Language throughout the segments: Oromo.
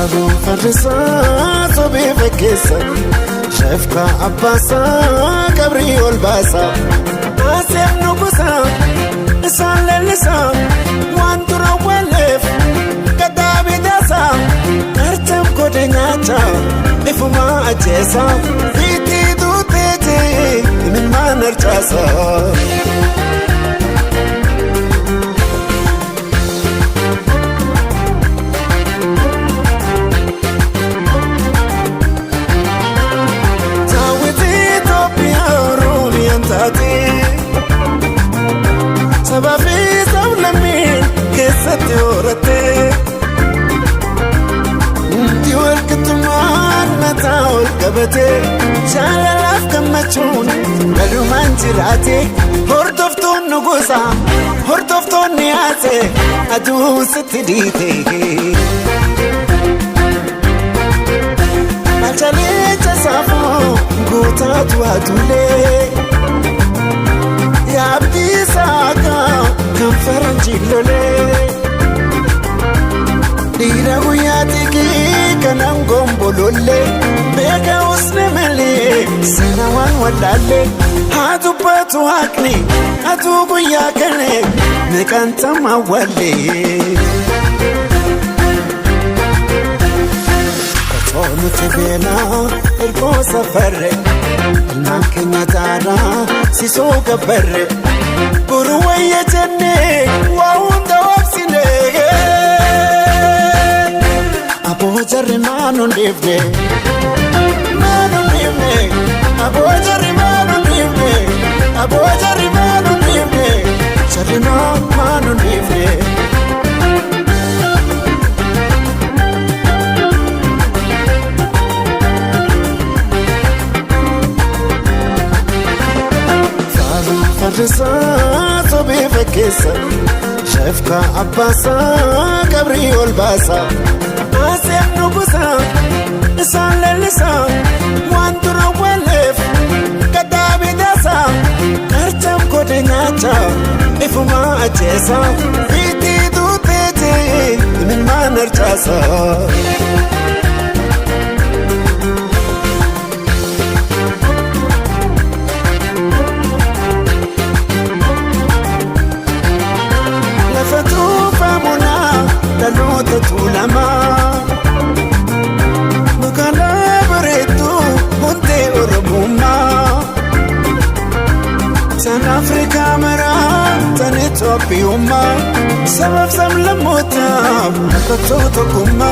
Faru farisa sobe fekesa Shefka Abbasa Gabriel Basa Asem nukusa Isan lelisa Wantura walef Kadabi dasa Kartam kode nyacha Ifuma ajesa Viti dutete Min manar chasa Sababi zawlamin kesati orate Diwal katuman matawal kabate Shalalaf kamachun galuman jirate Hordofton nugusa Hordofton niyase Adu satidite Achale chasafo Gutatu adule Yabdi saka Kamfaranji lole Dira huyati ki Kanam gombo lole Bega usne mele Sanawan wadale Hatu patu hakni Hatu guyakane Nekanta mawale Katonu tibena Elko safare Nankenya tara Siso gabare Buruwaye jenne Waunda wapsine Abo jarri manu livne Manu livne Abo jarri manu livne Abo jarri manu livne Jarri manu livne Farisa sobe fekesa Shefka Abbasa Gabriel Basa Asem nukusa Isan lelisa Wantura walef Kadabi dasa Kartam kode nyacha Ifuma ajesa Viti dutete Min manar chasa Daluta tulama Mukana beretu Munte urumuma San Afrika mera San Ethiopia Sabab sam lamota Nakatoto kuma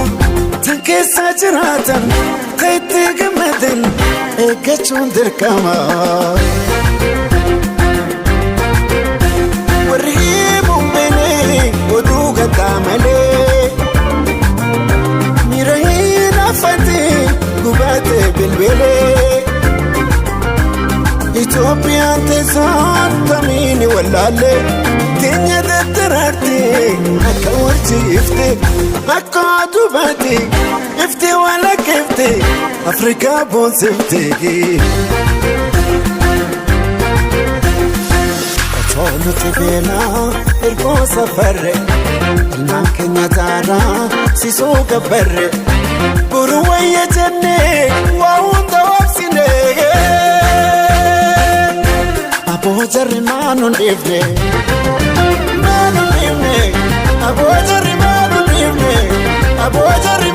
Tankesa jiratan Kaiti gamadin Ekachun dirkama Warhibu mbene Uduga tamale bilbile Ethiopia tesan tamini walale Kenya datarati Akka warti ifte Akka adubati Ifte wala kifte Afrika bon sifte Katonu tibena Irko safare Ilman Kenya tara Siso gabare Buruwaye jenne Waunda wapsine Abo jarri manu livne Manu livne Abo jarri manu livne Abo jarri